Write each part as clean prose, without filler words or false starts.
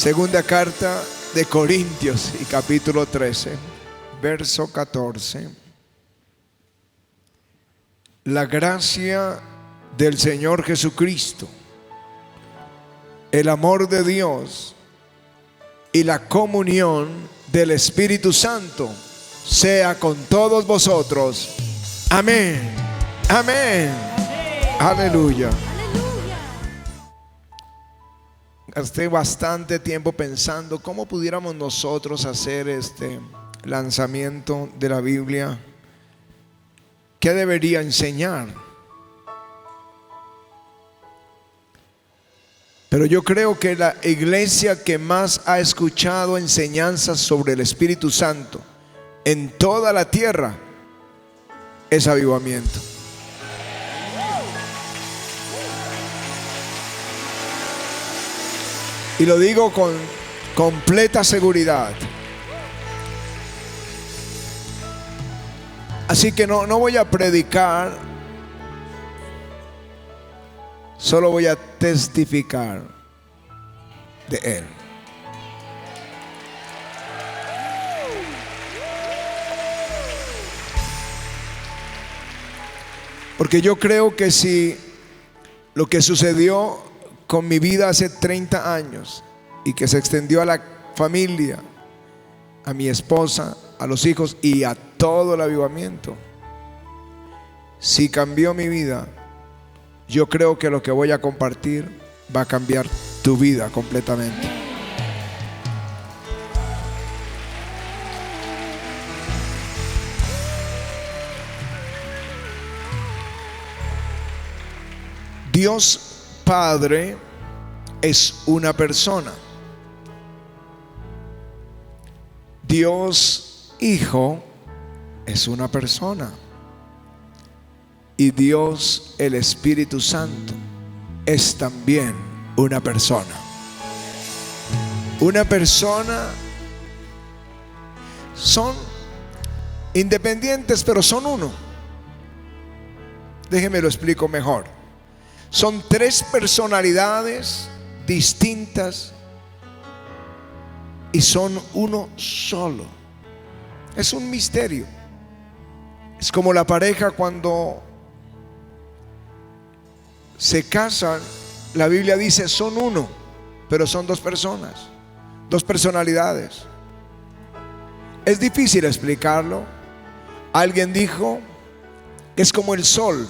Segunda carta de Corintios y capítulo 13, verso 14. La gracia del Señor Jesucristo, el amor de Dios y la comunión del Espíritu Santo sea con todos vosotros. Amén. Amén. Aleluya. Gasté bastante tiempo pensando cómo pudiéramos nosotros hacer este lanzamiento de la Biblia. ¿Qué debería enseñar? Pero yo creo que la iglesia que más ha escuchado enseñanzas sobre el Espíritu Santo en toda la tierra es Avivamiento. Y lo digo con completa seguridad. Así que no voy a predicar, solo voy a testificar de Él. Porque yo creo que si lo que sucedió con mi vida hace 30 años y que se extendió a la familia, a mi esposa, a los hijos y a todo el avivamiento, si cambió mi vida, yo creo que lo que voy a compartir va a cambiar tu vida completamente. Dios Padre es una persona. Dios Hijo es una persona. Y Dios el Espíritu Santo es también una persona. Una persona. Son independientes, pero son uno. Déjeme lo explico mejor. Son tres personalidades distintas y son uno solo. Es un misterio. Es como la pareja cuando se casan. La Biblia dice son uno, pero son dos personas, dos personalidades. Es difícil explicarlo. Alguien dijo que es como el sol.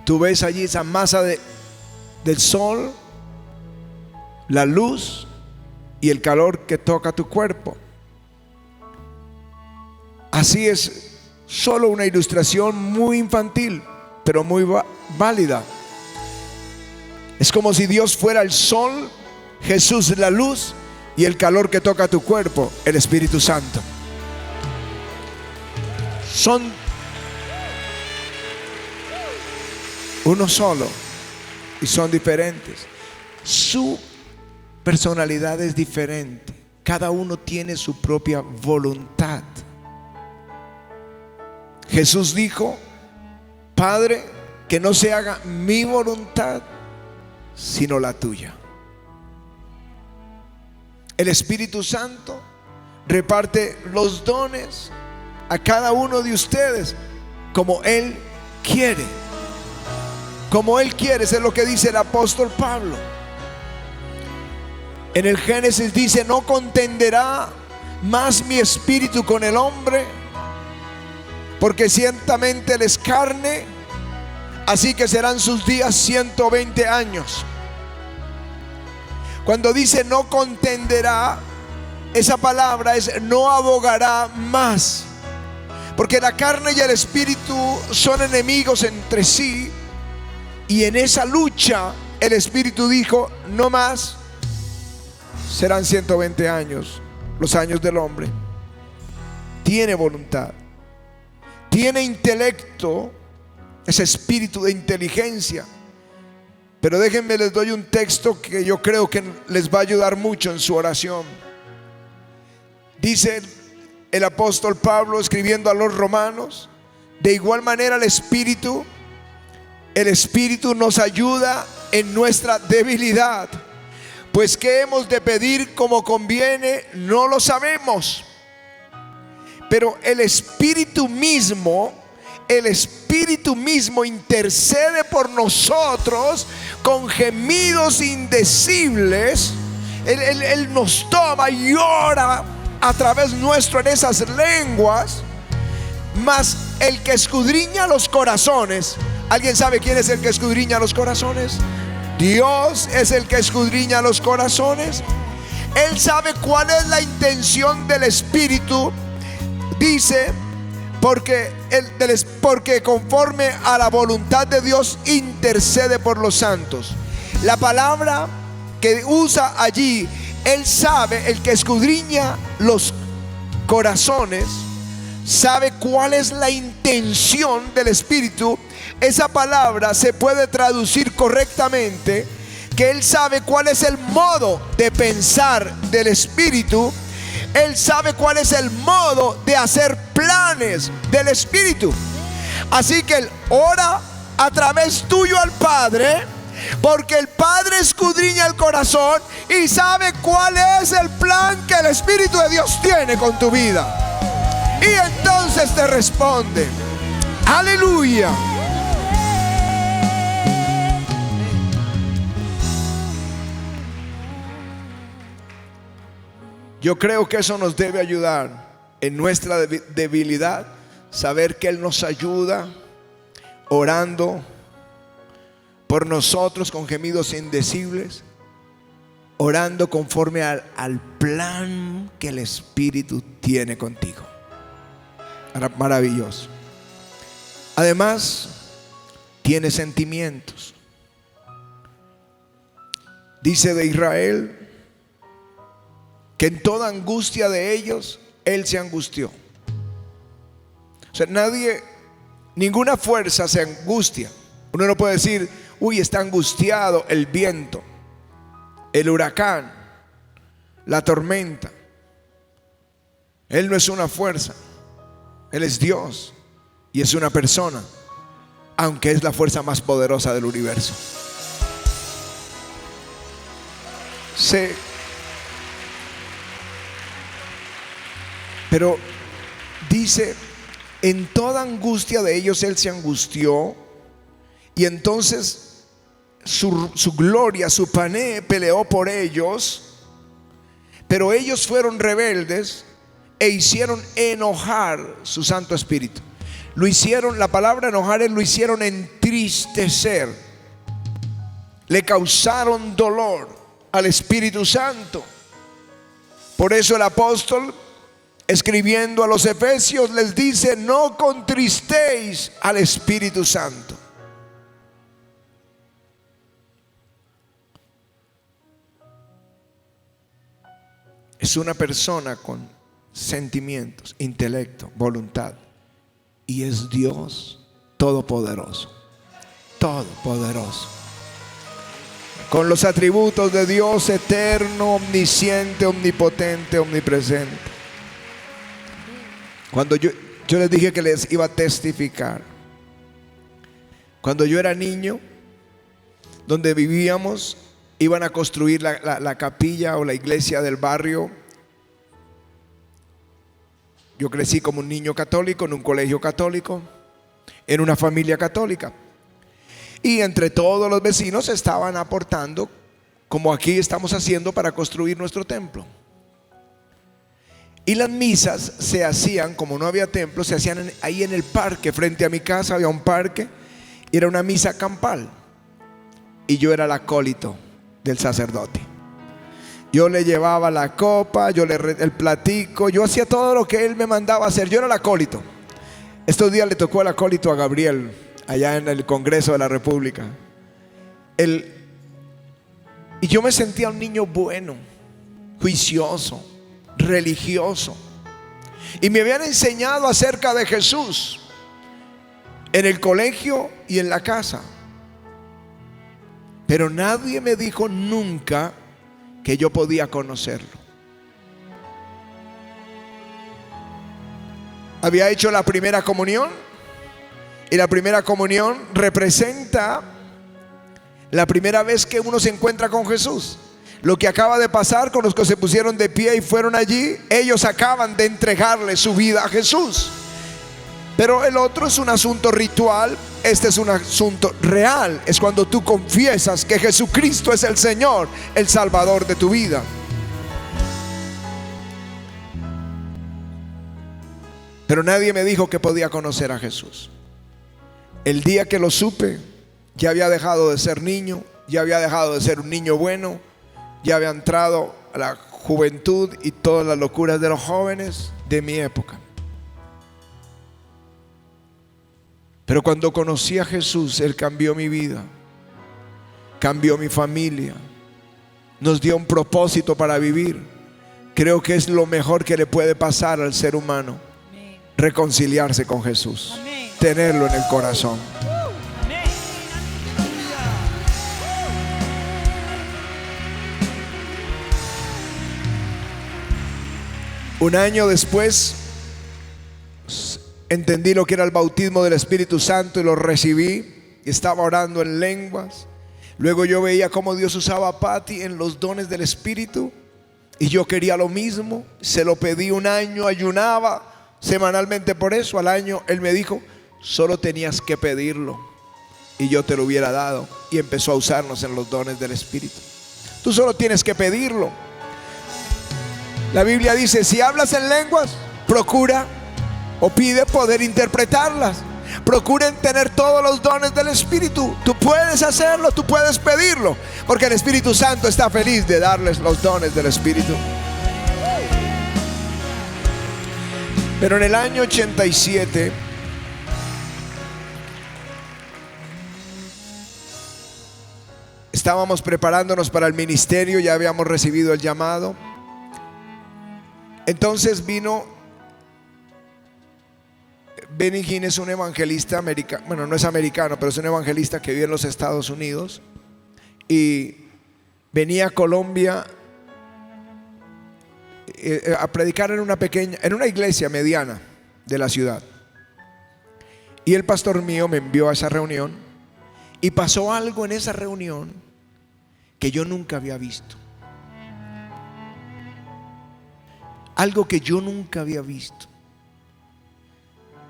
Tú ves allí esa masa del sol, la luz y el calor que toca tu cuerpo. Así es, solo una ilustración muy infantil, pero muy válida. Es como si Dios fuera el sol, Jesús la luz y el calor que toca tu cuerpo, el Espíritu Santo. Son uno solo y son diferentes. Su personalidad es diferente. Cada uno tiene su propia voluntad. Jesús dijo: Padre, que no se haga mi voluntad sino la tuya. El Espíritu Santo reparte los dones a cada uno de ustedes como Él quiere. Como Él quiere, eso es lo que dice el apóstol Pablo. En el Génesis dice: no contenderá más mi espíritu con el hombre, porque ciertamente él es carne, así que serán sus días 120 años. Cuando dice no contenderá, esa palabra es no abogará más, porque la carne y el espíritu son enemigos entre sí. Y en esa lucha el Espíritu dijo: no más, serán 120 años, los años del hombre. Tiene voluntad, tiene intelecto, ese espíritu de inteligencia. Pero déjenme, les doy un texto que yo creo que les va a ayudar mucho en su oración. Dice el apóstol Pablo escribiendo a los romanos: de igual manera el Espíritu nos ayuda en nuestra debilidad, Pues qué hemos de pedir como conviene, no lo sabemos. Pero el Espíritu mismo intercede por nosotros con gemidos indecibles. Él nos toma y ora a través nuestro en esas lenguas. Mas el que escudriña los corazones, ¿alguien sabe quién es el que escudriña los corazones? Dios es el que escudriña los corazones. Él sabe cuál es la intención del Espíritu. Dice, porque conforme a la voluntad de Dios intercede por los santos. La palabra que usa allí, Él sabe, el que escudriña los corazones, sabe cuál es la intención del Espíritu. Esa palabra se puede traducir correctamente que Él sabe cuál es el modo de pensar del Espíritu. Él sabe cuál es el modo de hacer planes del Espíritu. Así que Él ora a través tuyo al Padre, porque el Padre escudriña el corazón y sabe cuál es el plan que el Espíritu de Dios tiene con tu vida. Y entonces te responde. Aleluya. Yo creo que eso nos debe ayudar en nuestra debilidad, saber que Él nos ayuda orando por nosotros con gemidos indecibles, orando conforme al plan que el Espíritu tiene contigo. Maravilloso. Además, tiene sentimientos. Dice de Israel que en toda angustia de ellos, Él se angustió. O sea, ninguna fuerza se angustia. Uno no puede decir, uy, está angustiado el viento, el huracán, la tormenta. Él no es una fuerza, Él es Dios y es una persona, aunque es la fuerza más poderosa del universo. Pero dice, en toda angustia de ellos Él se angustió. Y entonces su gloria, su pané, peleó por ellos. Pero ellos fueron rebeldes e hicieron enojar su Santo Espíritu. Lo hicieron, la palabra enojar, lo hicieron entristecer. Le causaron dolor al Espíritu Santo. Por eso el apóstol, escribiendo a los Efesios, les dice: no contristéis al Espíritu Santo. Es una persona con sentimientos, intelecto, voluntad, y es Dios todopoderoso, todopoderoso, con los atributos de Dios eterno, omnisciente, omnipotente, omnipresente. Cuando yo les dije que les iba a testificar, cuando yo era niño, donde vivíamos, iban a construir la capilla o la iglesia del barrio. Yo crecí como un niño católico, en un colegio católico, en una familia católica. Y entre todos los vecinos estaban aportando, como aquí estamos haciendo, para construir nuestro templo. Y las misas se hacían, como no había templo, se hacían ahí en el parque. Frente a mi casa había un parque y era una misa campal. Y yo era el acólito del sacerdote. Yo le llevaba la copa, el platico, yo hacía todo lo que él me mandaba hacer. Yo era el acólito. Estos días le tocó el acólito a Gabriel, allá en el Congreso de la República. Y yo me sentía un niño bueno, juicioso, religioso. Y me habían enseñado acerca de Jesús en el colegio y en la casa. Pero nadie me dijo nunca que yo podía conocerlo. Había hecho la primera comunión, y la primera comunión representa la primera vez que uno se encuentra con Jesús. Lo que acaba de pasar con los que se pusieron de pie y fueron allí, ellos acaban de entregarle su vida a Jesús. Pero el otro es un asunto ritual, este es un asunto real. Es cuando tú confiesas que Jesucristo es el Señor, el Salvador de tu vida. Pero nadie me dijo que podía conocer a Jesús. El día que lo supe, ya había dejado de ser niño, ya había dejado de ser un niño bueno, ya había entrado a la juventud y todas las locuras de los jóvenes de mi época. Pero cuando conocí a Jesús, Él cambió mi vida, cambió mi familia, nos dio un propósito para vivir. Creo que es lo mejor que le puede pasar al ser humano, reconciliarse con Jesús, tenerlo en el corazón. Un año después entendí lo que era el bautismo del Espíritu Santo y lo recibí. Estaba orando en lenguas. Luego yo veía cómo Dios usaba a Patty en los dones del Espíritu y yo quería lo mismo. Se lo pedí un año, ayunaba semanalmente por eso. Al año Él me dijo: solo tenías que pedirlo y yo te lo hubiera dado. Y empezó a usarnos en los dones del Espíritu. Tú solo tienes que pedirlo. La Biblia dice: si hablas en lenguas, procura o pide poder interpretarlas. Procuren tener todos los dones del Espíritu. Tú puedes hacerlo, tú puedes pedirlo, porque el Espíritu Santo está feliz de darles los dones del Espíritu. Pero en el año 87 estábamos preparándonos para el ministerio, ya habíamos recibido el llamado. Entonces vino Benny Hinn, es un evangelista americano, bueno, no es americano, pero es un evangelista que vive en los Estados Unidos, y venía a Colombia a predicar en una iglesia mediana de la ciudad. Y el pastor mío me envió a esa reunión, y pasó algo en esa reunión que yo nunca había visto. Algo que yo nunca había visto.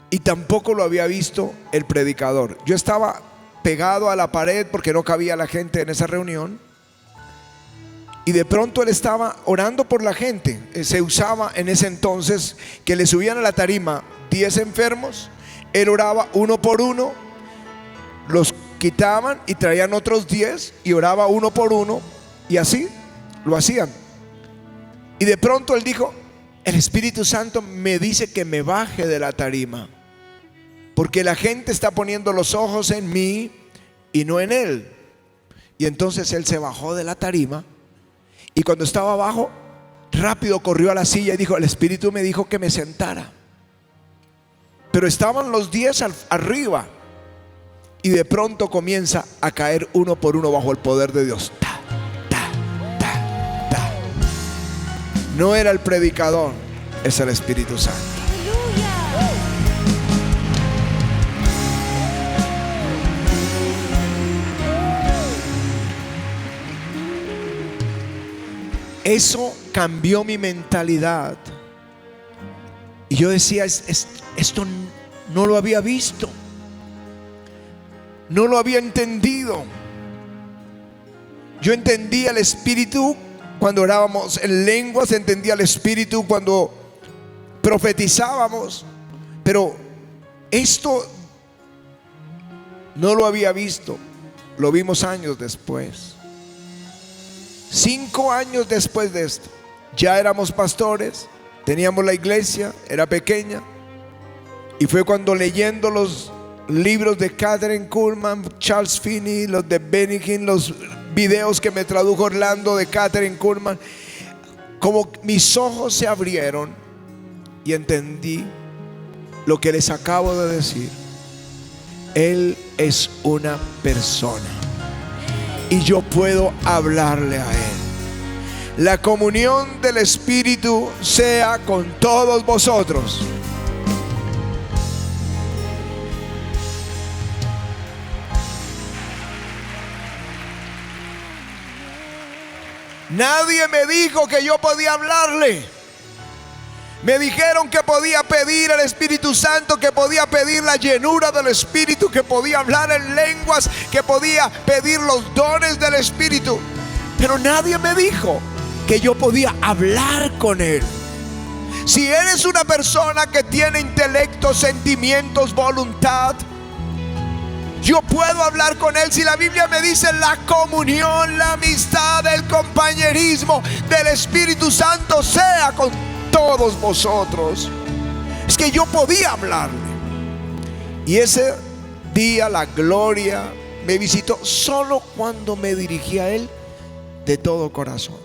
Y tampoco lo había visto el predicador. Yo estaba pegado a la pared porque no cabía la gente en esa reunión. Y de pronto él estaba orando por la gente. Se usaba en ese entonces que le subían a la tarima 10 enfermos. Él oraba uno por uno, los quitaban y traían otros 10 y oraba uno por uno. Y así lo hacían. Y de pronto él dijo: el Espíritu Santo me dice que me baje de la tarima, porque la gente está poniendo los ojos en mí y no en él. Y entonces él se bajó de la tarima, y cuando estaba abajo, rápido corrió a la silla y dijo: el Espíritu me dijo que me sentara. Pero estaban los 10 arriba, y de pronto comienza a caer uno por uno bajo el poder de Dios. No era el predicador, es el Espíritu Santo. Eso cambió mi mentalidad. Y yo decía: esto no lo había visto, no lo había entendido. Yo entendía el Espíritu cuando orábamos en lenguas, entendía el Espíritu cuando profetizábamos, pero esto no lo había visto. Lo vimos años después. 5 años después de esto, ya éramos pastores, teníamos la iglesia, era pequeña, y fue cuando, leyendo los libros de Catherine Kuhlman, Charles Finney, los de Benny Hinn, los videos que me tradujo Orlando de Catherine Kuhlman, como mis ojos se abrieron y entendí lo que les acabo de decir. Él es una persona y yo puedo hablarle a Él. La comunión del Espíritu sea con todos vosotros. Nadie me dijo que yo podía hablarle. Me dijeron que podía pedir al Espíritu Santo, que podía pedir la llenura del Espíritu, que podía hablar en lenguas, que podía pedir los dones del Espíritu. Pero nadie me dijo que yo podía hablar con Él. Si eres una persona que tiene intelecto, sentimientos, voluntad, yo puedo hablar con Él. Si la Biblia me dice la comunión, la amistad, el compañerismo del Espíritu Santo sea con todos vosotros, es que yo podía hablarle. Y ese día la gloria me visitó solo cuando me dirigí a Él de todo corazón.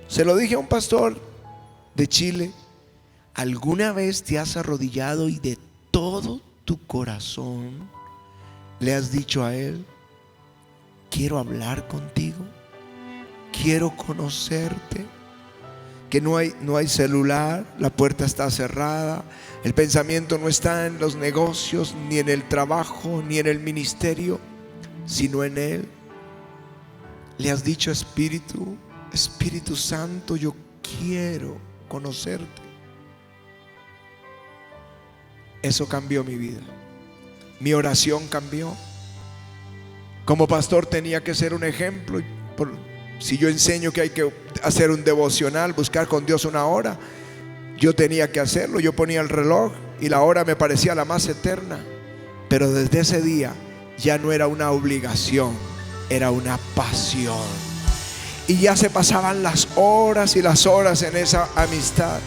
Se lo dije a un pastor de Chile: ¿alguna vez te has arrodillado y de todo tu corazón le has dicho a Él: quiero hablar contigo, quiero conocerte? Que no hay celular, la puerta está cerrada, el pensamiento no está en los negocios, ni en el trabajo, ni en el ministerio, sino en Él. Le has dicho: Espíritu Santo, yo quiero conocerte. Eso cambió mi vida. Mi oración cambió. Como pastor tenía que ser un ejemplo. Si yo enseño que hay que hacer un devocional, buscar con Dios una hora, yo tenía que hacerlo. Yo ponía el reloj y la hora me parecía la más eterna. Pero desde ese día ya no era una obligación, era una pasión. Y ya se pasaban las horas y las horas en esa amistad.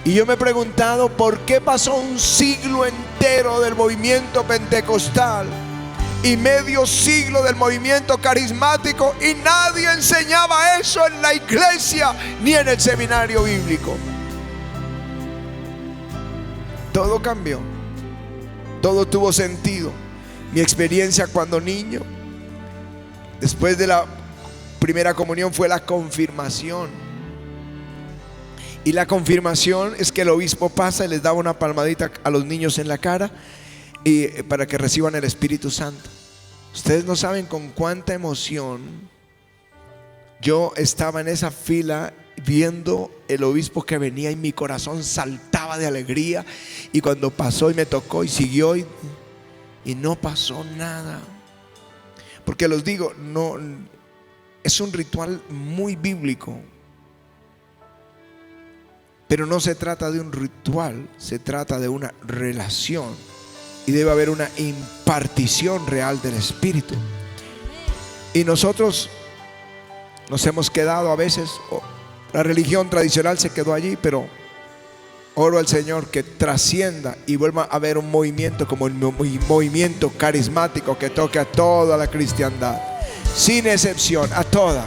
Y yo me he preguntado por qué pasó un siglo entero del movimiento pentecostal y medio siglo del movimiento carismático y nadie enseñaba eso en la iglesia ni en el seminario bíblico. Todo cambió, todo tuvo sentido. Mi experiencia cuando niño, después de la primera comunión, fue la confirmación. Y la confirmación es que el obispo pasa y les daba una palmadita a los niños en la cara y para que reciban el Espíritu Santo. Ustedes no saben con cuánta emoción yo estaba en esa fila viendo el obispo que venía y mi corazón saltaba de alegría. Y cuando pasó y me tocó y siguió y no pasó nada. Porque los digo, no, es un ritual muy bíblico. Pero no se trata de un ritual, se trata de una relación. Y debe haber una impartición real del Espíritu. Y nosotros nos hemos quedado a veces, la religión tradicional se quedó allí, pero oro al Señor que trascienda y vuelva a haber un movimiento como el movimiento carismático que toque a toda la cristiandad, sin excepción, a toda.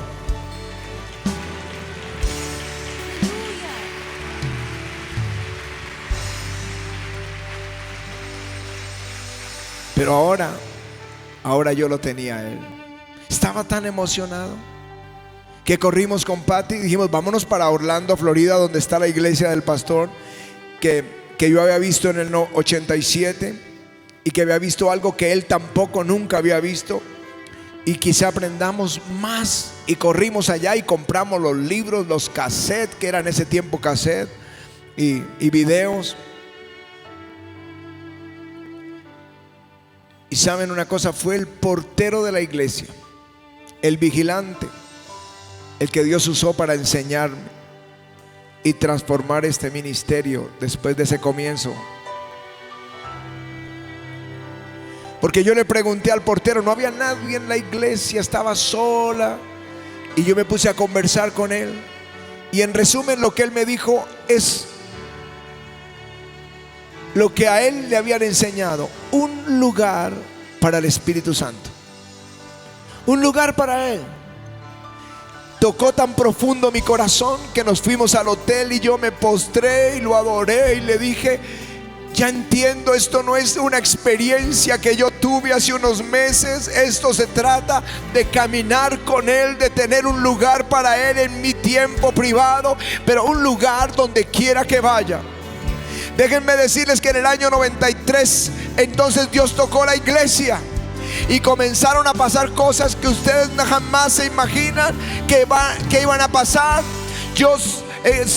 Pero ahora yo lo tenía a Él. Estaba tan emocionado que corrimos con Patty y dijimos: vámonos para Orlando, Florida, donde está la iglesia del pastor que yo había visto en el 87 y que había visto algo que él tampoco nunca había visto. Y quizá aprendamos más. Y corrimos allá y compramos los libros, los cassettes, que eran en ese tiempo cassette, y videos. Y saben una cosa, fue el portero de la iglesia, el vigilante, el que Dios usó para enseñarme y transformar este ministerio después de ese comienzo. Porque yo le pregunté al portero, no había nadie en la iglesia, estaba sola, y yo me puse a conversar con él. Y en resumen, lo que él me dijo es lo que a él le habían enseñado: un lugar para el Espíritu Santo, un lugar para él. Tocó tan profundo mi corazón que nos fuimos al hotel y yo me postré y lo adoré y le dije: ya entiendo, esto no es una experiencia que yo tuve hace unos meses, esto se trata de caminar con Él, de tener un lugar para Él en mi tiempo privado, pero un lugar donde quiera que vaya. Déjenme decirles que en el año 93 entonces Dios tocó la iglesia y comenzaron a pasar cosas que ustedes jamás se imaginan que iban a pasar.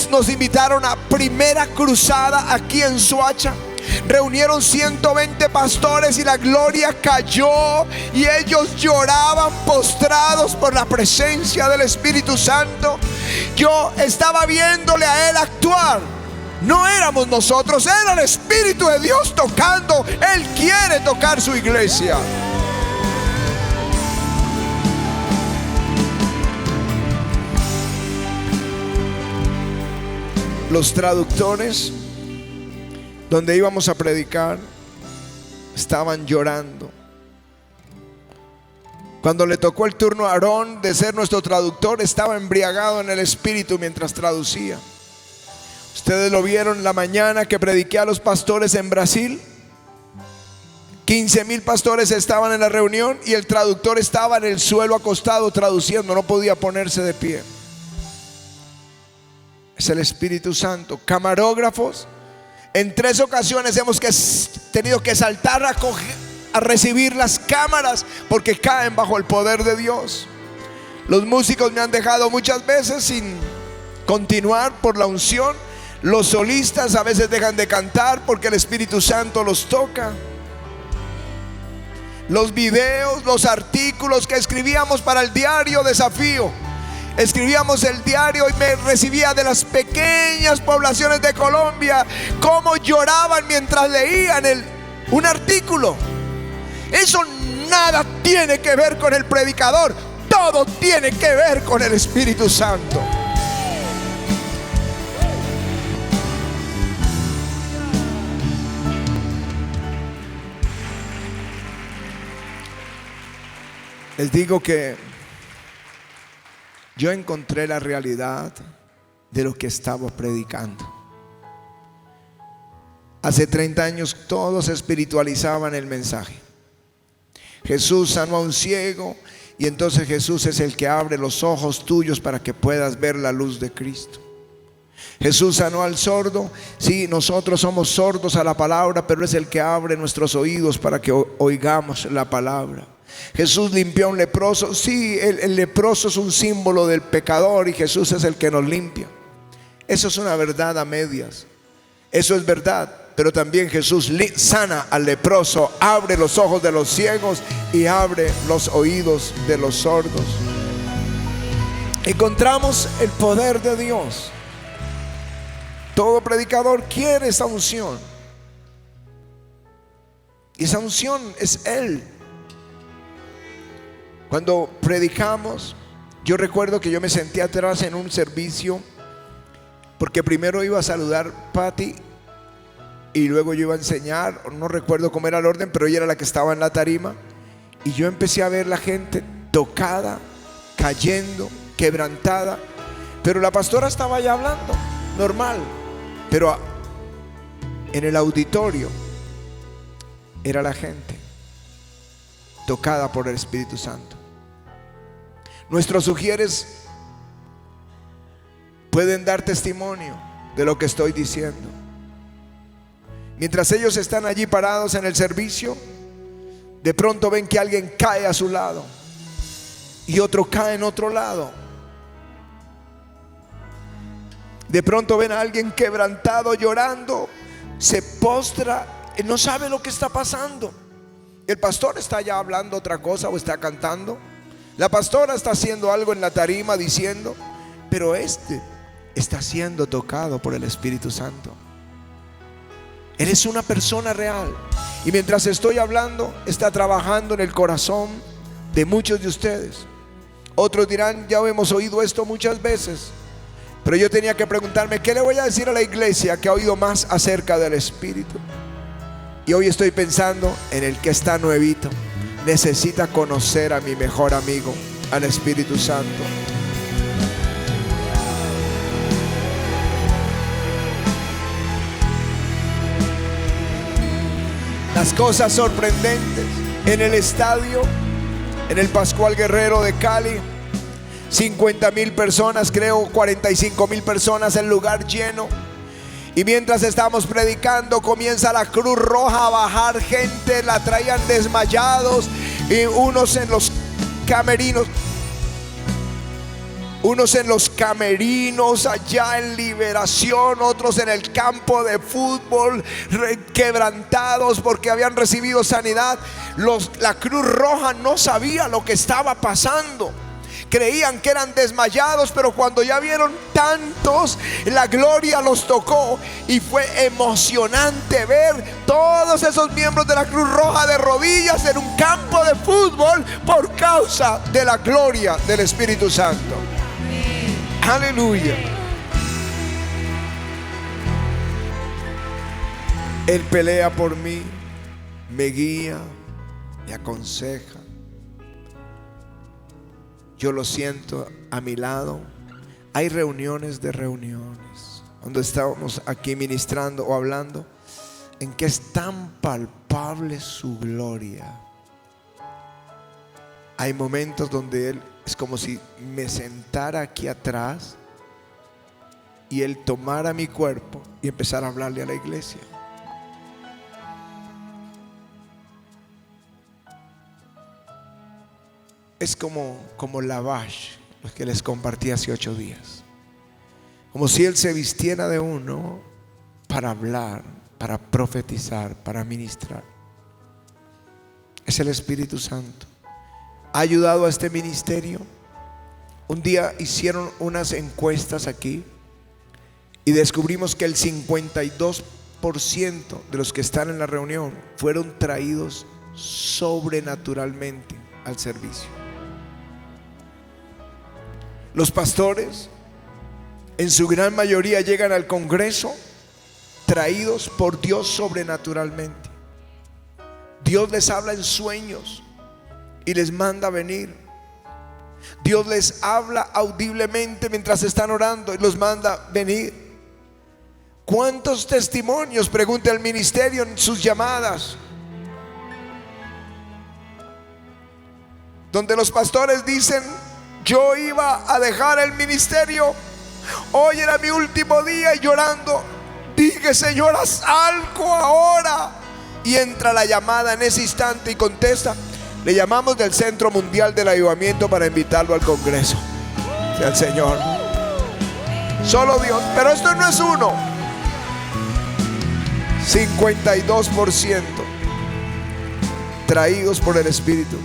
Nos invitaron a primera cruzada aquí en Soacha. Reunieron 120 pastores y la gloria cayó y ellos lloraban postrados por la presencia del Espíritu Santo. Yo estaba viéndole a Él actuar. No éramos nosotros, era el Espíritu de Dios tocando. Él quiere tocar su iglesia. Los traductores donde íbamos a predicar estaban llorando. Cuando le tocó el turno a Aarón de ser nuestro traductor, estaba embriagado en el espíritu mientras traducía. Ustedes lo vieron en la mañana que prediqué a los pastores en Brasil. 15,000 pastores estaban en la reunión y el traductor estaba en el suelo acostado traduciendo, no podía ponerse de pie. Es el Espíritu Santo. Camarógrafos, en 3 ocasiones hemos tenido que saltar a recibir las cámaras porque caen bajo el poder de Dios. Los músicos me han dejado muchas veces sin continuar por la unción. Los solistas a veces dejan de cantar porque el Espíritu Santo los toca. Los videos, los artículos que escribíamos para el diario Desafío. Escribíamos el diario y me recibía de las pequeñas poblaciones de Colombia cómo lloraban mientras leían un artículo. Eso nada tiene que ver con el predicador, todo tiene que ver con el Espíritu Santo. Les digo que yo encontré la realidad de lo que estaba predicando. Hace 30 años todos espiritualizaban el mensaje. Jesús sanó a un ciego y entonces Jesús es el que abre los ojos tuyos para que puedas ver la luz de Cristo. Jesús sanó al sordo. Sí, nosotros somos sordos a la palabra, pero es el que abre nuestros oídos para que oigamos la palabra. Jesús limpió a un leproso. Sí, el leproso es un símbolo del pecador y Jesús es el que nos limpia. Eso es una verdad a medias. Eso es verdad, pero también Jesús sana al leproso, abre los ojos de los ciegos y abre los oídos de los sordos. Encontramos el poder de Dios. Todo predicador quiere esa unción. Y esa unción es Él. Cuando predicamos, yo recuerdo que yo me senté atrás en un servicio, porque primero iba a saludar a Patty y luego yo iba a enseñar. No recuerdo cómo era el orden, pero ella era la que estaba en la tarima. Y yo empecé a ver la gente tocada, cayendo, quebrantada. Pero la pastora estaba ya hablando, normal. Pero en el auditorio era la gente tocada por el Espíritu Santo. Nuestros sugieres pueden dar testimonio de lo que estoy diciendo. Mientras ellos están allí parados en el servicio, de pronto ven que alguien cae a su lado y otro cae en otro lado. De pronto ven a alguien quebrantado, llorando, se postra, y no sabe lo que está pasando. El pastor está ya hablando otra cosa o está cantando. La pastora está haciendo algo en la tarima diciendo, pero este está siendo tocado por el Espíritu Santo. Él es una persona real. Y mientras estoy hablando, está trabajando en el corazón de muchos de ustedes. Otros dirán, ya hemos oído esto muchas veces. Pero yo tenía que preguntarme, ¿qué le voy a decir a la iglesia que ha oído más acerca del Espíritu? Y hoy estoy pensando en el que está nuevito. Necesita conocer a mi mejor amigo, al Espíritu Santo. Las cosas sorprendentes en el estadio, en el Pascual Guerrero de Cali, 50,000 personas, creo 45,000 personas, el lugar lleno. Y mientras estamos predicando, comienza la Cruz Roja a bajar gente, la traían desmayados, y unos en los camerinos. Unos en los camerinos allá en Liberación, otros en el campo de fútbol, quebrantados porque habían recibido sanidad. La Cruz Roja no sabía lo que estaba pasando. Creían que eran desmayados, pero cuando ya vieron tantos, la gloria los tocó y fue emocionante ver todos esos miembros de la Cruz Roja de rodillas en un campo de fútbol por causa de la gloria del Espíritu Santo. Aleluya. Él pelea por mí, me guía, me aconseja. Yo lo siento a mi lado. Hay reuniones de reuniones cuando estábamos aquí ministrando o hablando, en que es tan palpable su gloria. Hay momentos donde Él es como si me sentara aquí atrás y Él tomara mi cuerpo y empezara a hablarle a la iglesia. Es como Lavash, los que les compartí hace 8 días. Como si Él se vistiera de uno para hablar, para profetizar, para ministrar. Es el Espíritu Santo. Ha ayudado a este ministerio. Un día hicieron unas encuestas aquí y descubrimos que el 52% de los que están en la reunión fueron traídos sobrenaturalmente al servicio. Los pastores en su gran mayoría llegan al Congreso traídos por Dios sobrenaturalmente. Dios les habla en sueños y les manda a venir. Dios les habla audiblemente mientras están orando y los manda a venir. ¿Cuántos testimonios? Pregunta el ministerio en sus llamadas, donde los pastores dicen: yo iba a dejar el ministerio, hoy era mi último día, y llorando dije: Señor, haz algo ahora. Y entra la llamada en ese instante y contesta. Le llamamos del Centro Mundial del Avivamiento para invitarlo al Congreso. Sea el Señor. Solo Dios. Pero esto no es uno. 52% traídos por el Espíritu.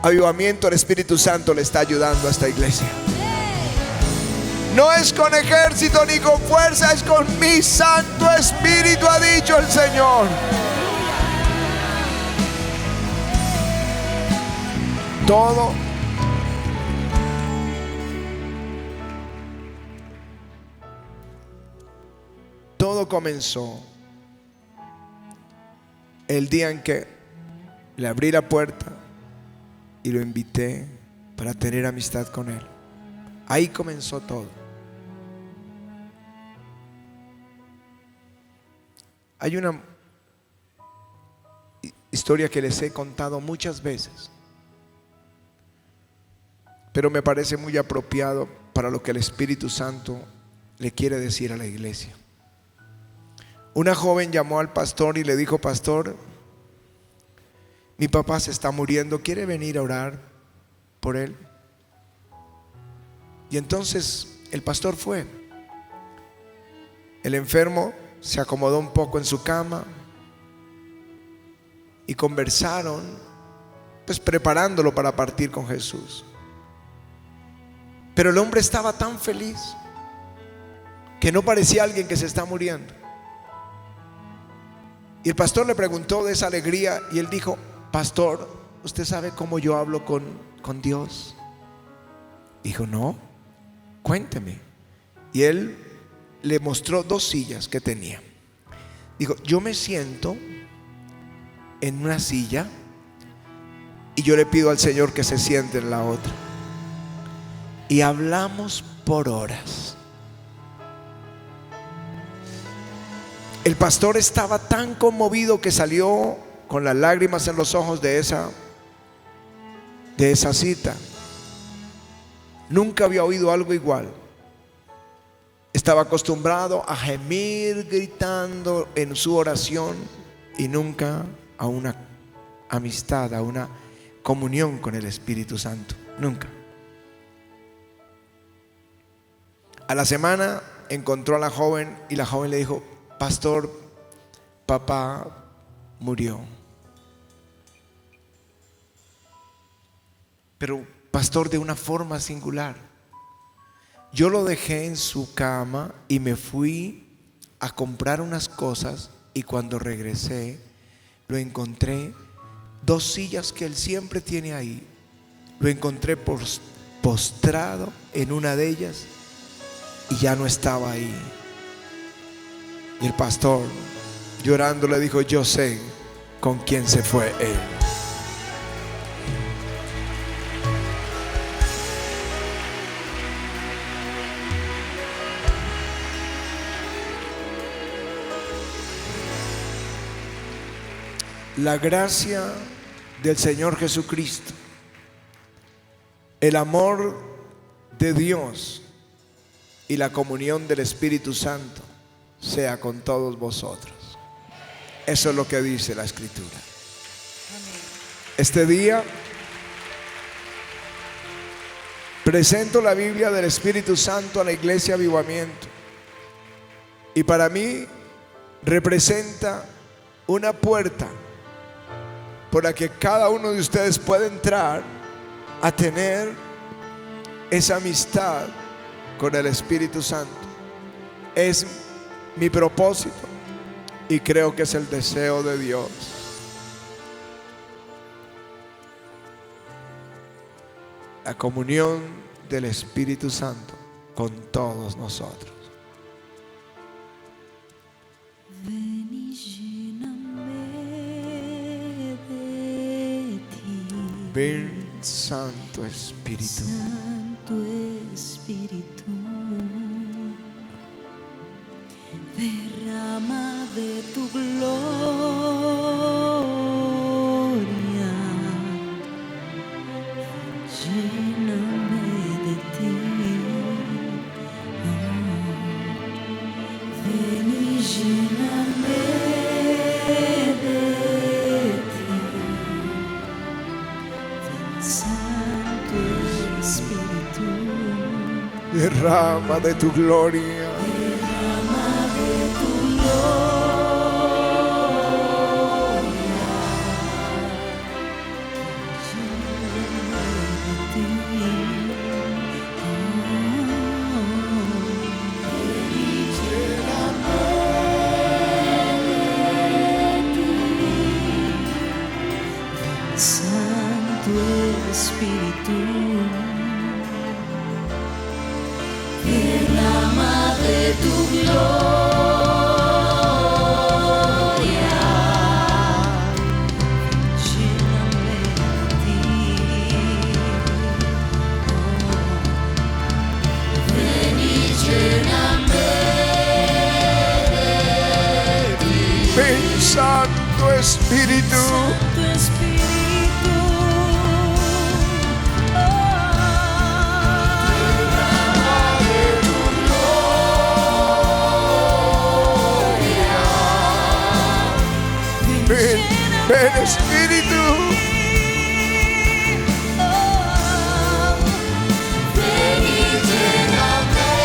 Avivamiento, el Espíritu Santo le está ayudando a esta iglesia. No es con ejército ni con fuerza, es con mi Santo Espíritu, ha dicho el Señor. Todo comenzó el día en que le abrí la puerta y lo invité para tener amistad con Él. Ahí comenzó todo. Hay una historia que les he contado muchas veces, pero me parece muy apropiado para lo que el Espíritu Santo le quiere decir a la iglesia. Una joven llamó al pastor y le dijo: pastor, mi papá se está muriendo, ¿quiere venir a orar por él? Y entonces el pastor fue. El enfermo se acomodó un poco en su cama y conversaron, pues preparándolo para partir con Jesús. Pero el hombre estaba tan feliz que no parecía alguien que se está muriendo. Y el pastor le preguntó de esa alegría y él dijo: pastor, ¿usted sabe cómo yo hablo con Dios? Dijo: no, cuénteme. Y él le mostró 2 sillas que tenía. Dijo: yo me siento en una silla y yo le pido al Señor que se siente en la otra. Y hablamos por horas. El pastor estaba tan conmovido que salió con las lágrimas en los ojos de esa cita. Nunca había oído algo igual. Estaba acostumbrado a gemir gritando en su oración y nunca a una amistad, a una comunión con el Espíritu Santo. Nunca. A la semana encontró a la joven y la joven le dijo: pastor, papá murió. Pero pastor, de una forma singular. Yo lo dejé en su cama y me fui a comprar unas cosas, y cuando regresé lo encontré, 2 sillas que él siempre tiene ahí, lo encontré postrado en una de ellas y ya no estaba ahí. Y el pastor, llorando, le dijo: yo sé con quién se fue él. La gracia del Señor Jesucristo, el amor de Dios y la comunión del Espíritu Santo sea con todos vosotros. Eso es lo que dice la Escritura. Este día presento la Biblia del Espíritu Santo a la Iglesia Avivamiento, y para mí representa una puerta por la que cada uno de ustedes puede entrar a tener esa amistad con el Espíritu Santo. Es mi propósito y creo que es el deseo de Dios. La comunión del Espíritu Santo con todos nosotros. Ven y lléname de ti, Ven, Santo Espíritu. Santo Espíritu, derrama de tu gloria, lléname de ti, ven y lléname de ti, ven, Santo Espíritu, Derrama de tu gloria. derrama de tu gloria, lléname de ti, ven y lléname de ti, ven, Santo Espíritu, derrama de tu gloria, lléname de ti, ven y lléname de ti, Ven, Santo Espíritu. Santo Espíritu, Ven, ven Espíritu. ven y lléname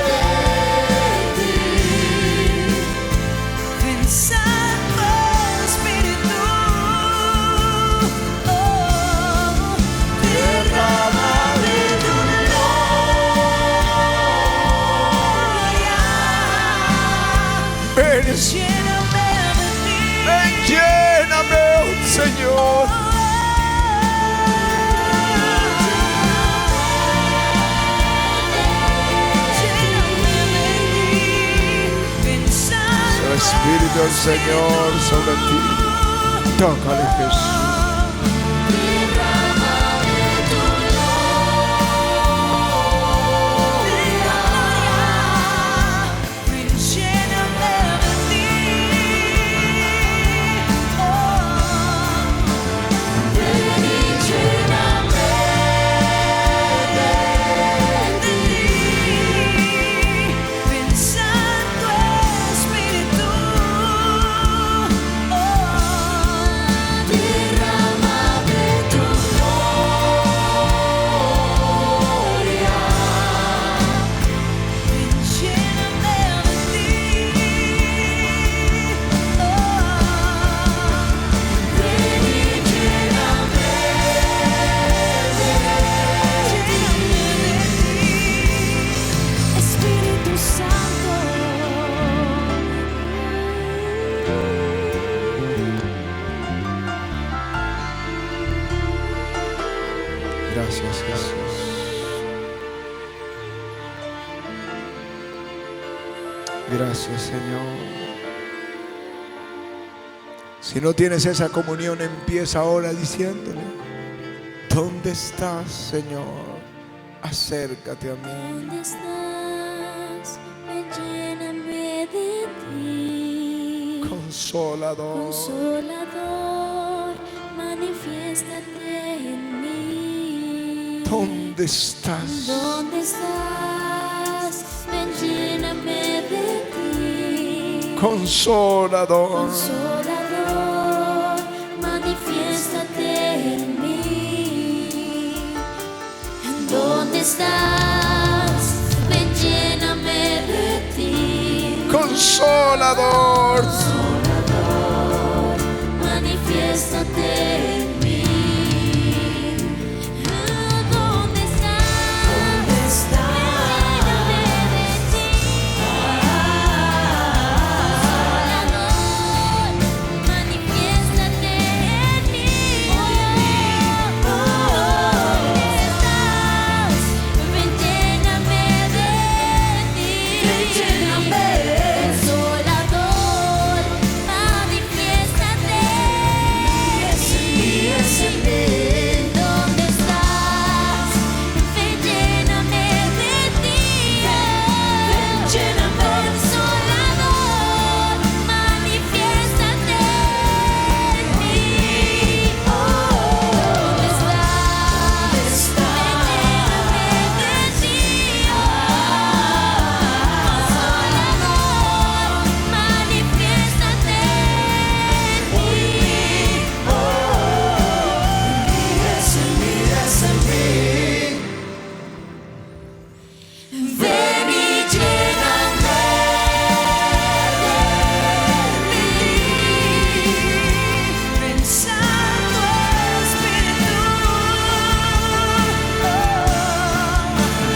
de ti, ven, Santo Espíritu, derrama de tu gloria, Ven, lléname de ti. ven, lléname, oh Señor. El Espíritu del Señor sobre ti. Tócale, Jesús. Santo Espíritu, Gracias, Señor. Si no tienes esa comunión, empieza ahora diciéndole: ¿dónde estás, Señor? Acércate a mí. ¿Dónde estás? Lléname de ti. Consolador. Consolador, manifiéstate en mí. ¿Dónde estás? ¿Dónde estás? Ven, lléname de ti. Consolador. Consolador, manifiéstate en mí. ¿Dónde estás? Ven, lléname de ti. Consolador. Manifiéstate en mí. ¿Dónde estás? ¿Dónde estás? Lléname de ti. Consolador, manifiéstate en mí. ¿Dónde estás? Ven, lléname de ti. Consolador, manifiéstate en mí. ¿Dónde estás? Ven, lléname de ti. Consolador, manifiéstate en mí. ¿Dónde estás? Ven, lléname de ti. Consolador, manifiéstate en mí. Ven y lléname de ti. Ven, Santo Espíritu.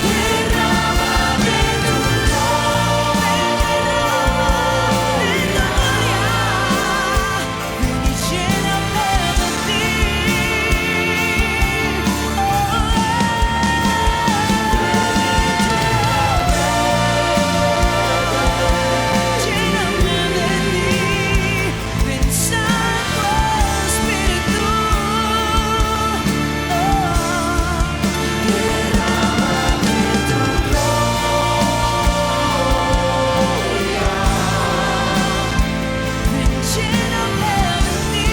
Derrámame tu gloria. Ven y lléname de ti. Lléname de ti, ven, Santo Espíritu. Derrámame tu gloria. Ven, lléname de ti.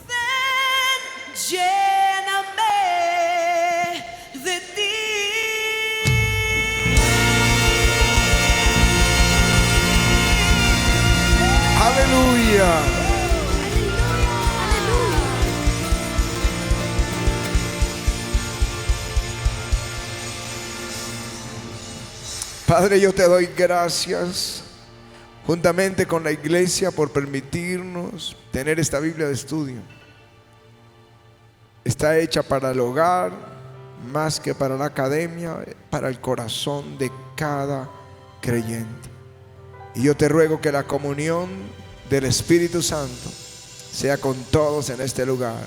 Ven, lléname de ti. Aleluya. Padre, yo te doy gracias juntamente con la iglesia por permitirnos tener esta Biblia de estudio. Está hecha para el hogar más que para la academia, para el corazón de cada creyente. Y yo te ruego que la comunión del Espíritu Santo sea con todos en este lugar.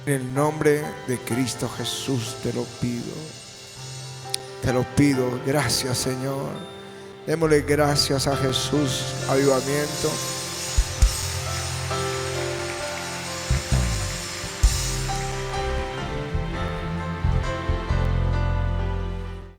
En el nombre de Cristo Jesús te lo pido. Te lo pido. Gracias, Señor. Démosle gracias a Jesús. Avivamiento.